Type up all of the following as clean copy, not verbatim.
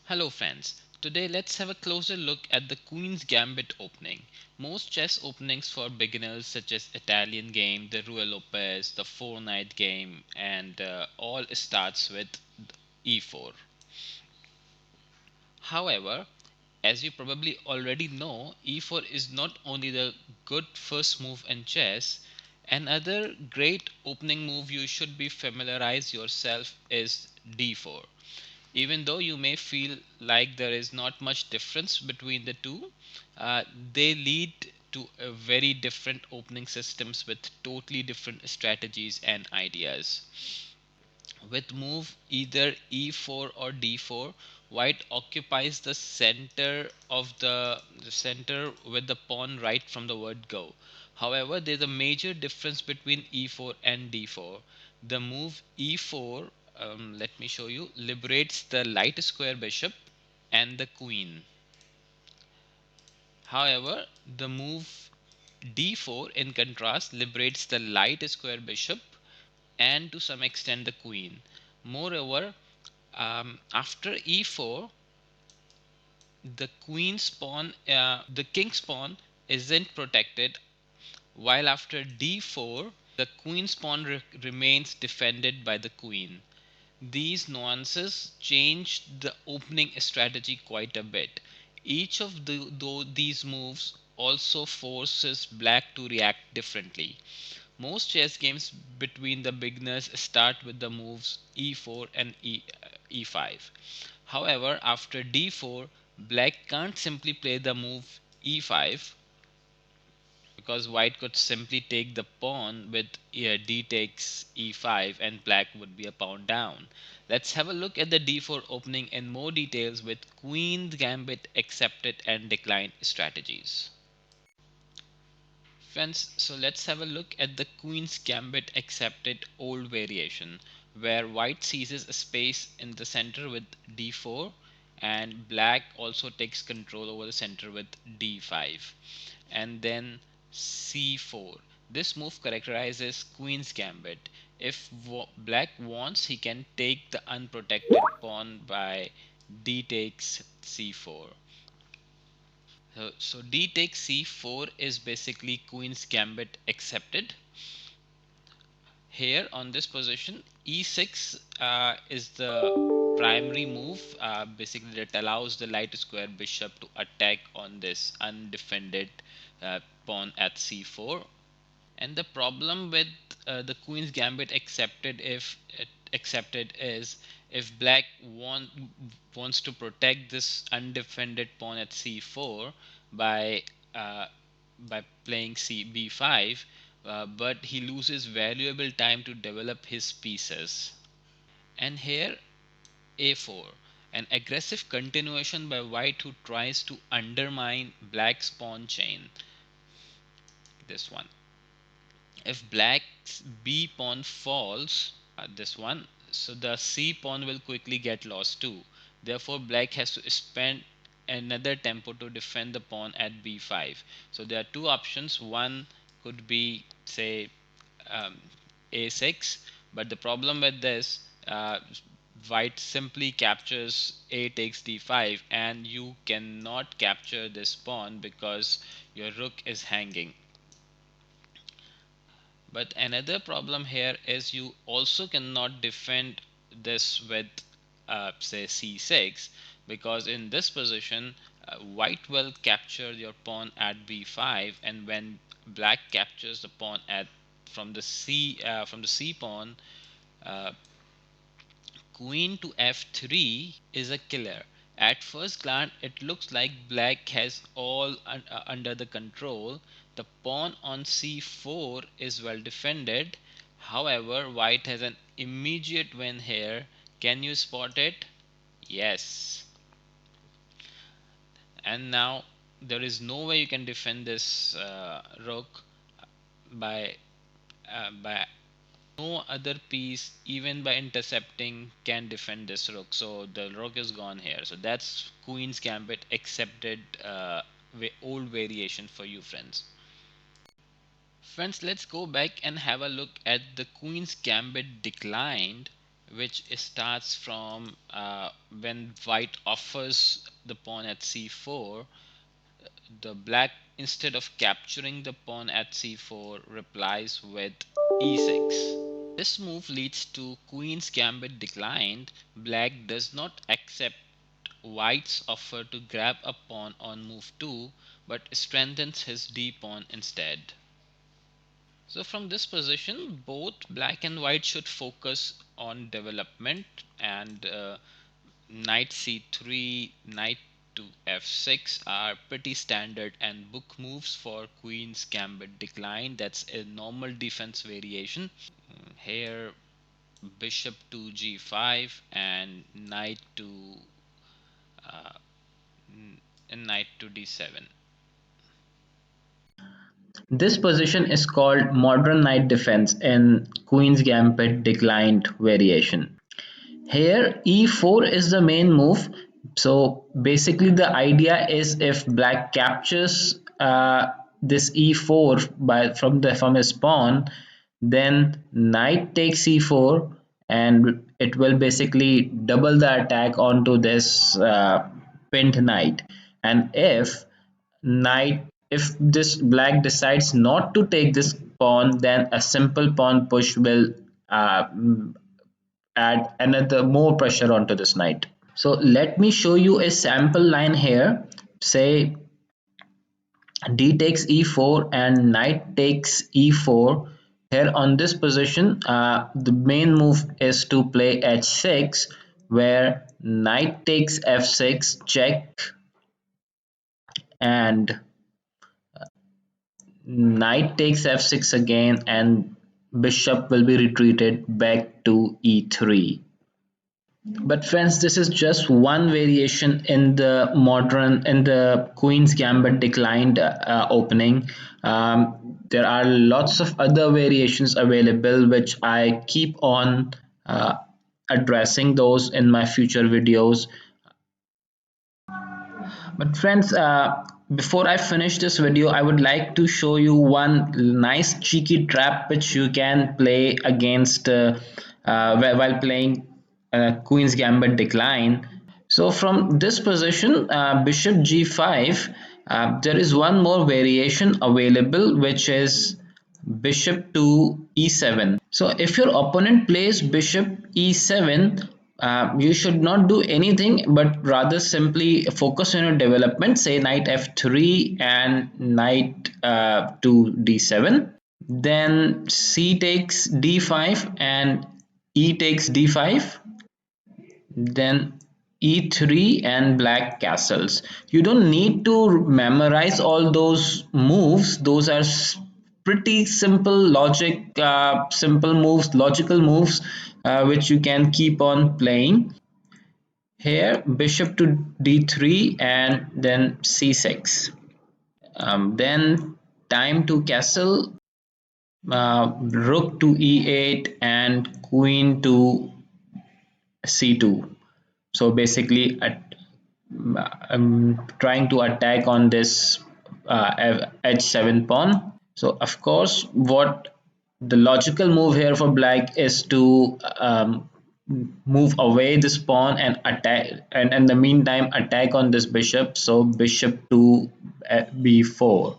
Hello friends, today let's have a closer look at the Queen's Gambit opening. Most chess openings for beginners such as Italian game, the Ruy Lopez, the 4 knight game and all starts with e4. However, as you probably already know, e4 is not only the good first move in chess, another great opening move you should be familiarize yourself is d4. Even though you may feel like there is not much difference between the two, they lead to a very different opening systems with totally different strategies and ideas. With move either e4 or d4, white occupies the center of the center with the pawn right from the word go. However, there's a major difference between e4 and d4. The move e4, let me show you, liberates the light square bishop and the queen. However, the move d4 in contrast liberates the light square bishop and to some extent the queen. Moreover, after e4, the king's pawn isn't protected, while after d4, the queen's pawn remains defended by the queen. These nuances change the opening strategy quite a bit. Each of these moves also forces black to react differently. Most chess games between the beginners start with the moves e4 and e5. However, after d4, black can't simply play the move e5 because white could simply take the pawn with d takes e5 and black would be a pawn down. Let's have a look at the d4 opening in more details with Queen's Gambit accepted and declined strategies. Friends, so let's have a look at the Queen's Gambit accepted old variation, where white seizes a space in the center with d4 and black also takes control over the center with d5 and then c4. This move characterizes Queen's Gambit. If black wants, he can take the unprotected pawn by d takes c4. So d takes c4 is basically Queen's Gambit accepted. Here on this position, e6 is the primary move, basically that allows the light square bishop to attack on this undefended pawn at c4. And the problem with the Queen's Gambit accepted is if black wants to protect this undefended pawn at c4 by uh, by playing b5, but he loses valuable time to develop his pieces. And here a4, an aggressive continuation by white who tries to undermine black's pawn chain. This one. If black's b pawn falls, this one, so the c pawn will quickly get lost too. Therefore, black has to spend another tempo to defend the pawn at b5. So there are two options. One could be, say, um, a6, but the problem with this, white simply captures a takes d5 and you cannot capture this pawn because your rook is hanging. But another problem here is you also cannot defend this with say c6, because in this position white will capture your pawn at b5, and when black captures the pawn at from the c pawn, uh, queen to f3 is a killer. At first glance, it looks like black has all under the control. The pawn on c4 is well defended. However, white has an immediate win here. Can you spot it? Yes. And now there is no way you can defend this rook by by no other piece, even by intercepting, can defend this rook. So the rook is gone here. So that's Queen's Gambit accepted old variation for you friends. Friends, let's go back and have a look at the Queen's Gambit declined which starts from when white offers the pawn at c4. The black, instead of capturing the pawn at c4, replies with e6. This move leads to Queen's Gambit declined. Black does not accept White's offer to grab a pawn on move 2, but strengthens his d pawn instead. So from this position, both black and white should focus on development, and knight c3, knight to f6 are pretty standard and book moves for Queen's Gambit decline. That's a normal defense variation. Here, bishop to g5 and uh, knight to d7. This position is called modern knight defense in Queen's Gambit declined variation. Here e4 is the main move. So basically the idea is if black captures this e4 from his pawn, then knight takes e4 and it will basically double the attack onto this pinned knight. And if this black decides not to take this pawn, then a simple pawn push will uh, add another more pressure onto this knight. So let me show you a sample line here. Say d takes e4 and knight takes e4. Here on this position, the main move is to play h6, where knight takes f6 check, and knight takes f6 again, and bishop will be retreated back to e3. But friends, this is just one variation in the Queen's Gambit declined opening. There are lots of other variations available, which I keep on addressing those in my future videos. But friends, before I finish this video, I would like to show you one nice cheeky trap which you can play against while playing Queen's Gambit decline. So from this position, Bishop G5, there is one more variation available, which is Bishop to E7. So if your opponent plays Bishop E7, you should not do anything but rather simply focus on your development, say knight f3 and knight to d7. Then c takes d5 and e takes d5, then e3 and black castles. You don't need to memorize all those moves. Those are pretty simple simple moves, logical moves, which you can keep on playing. Here bishop to d3 and then c6. Then time to castle, rook to e8 and queen to c2. So basically I'm trying to attack on this h7 pawn. So of course what the logical move here for black is to move away this pawn and attack, and in the meantime attack on this bishop. So bishop to b4.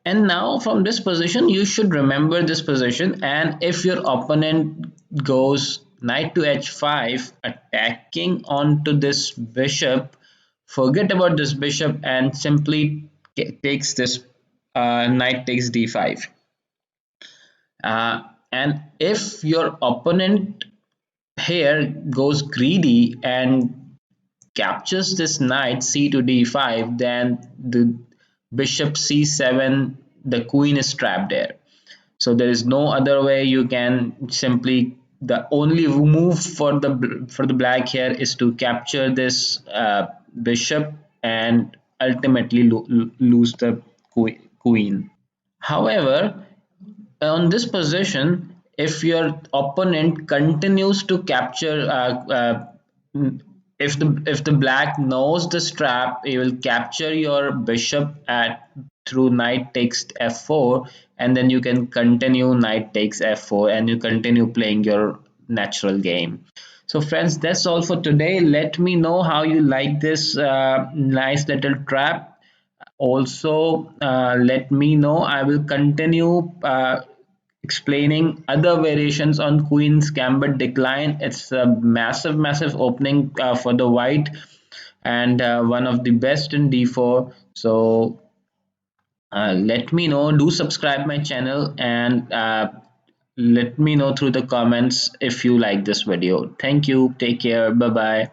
And now from this position you should remember this position, and if your opponent goes knight to h5 attacking onto this bishop, forget about this bishop and simply takes this knight takes d5. And if your opponent here goes greedy and captures this knight c to d5, then the bishop c7, the queen is trapped there. So there is no other way. You can simply, the only move for the black here is to capture this bishop and ultimately lose the queen. However, on this position, if your opponent continues to capture if the black knows this trap, he will capture your bishop at through knight takes f4, and then you can continue knight takes f4 and you continue playing your natural game. So friends, that's all for today. Let me know how you like this nice little trap. Also, let me know. I will continue explaining other variations on Queen's Gambit decline. It's a massive, massive opening for the white, and one of the best in d4. So let me know. Do subscribe my channel, and let me know through the comments if you like this video. Thank you. Take care. Bye bye.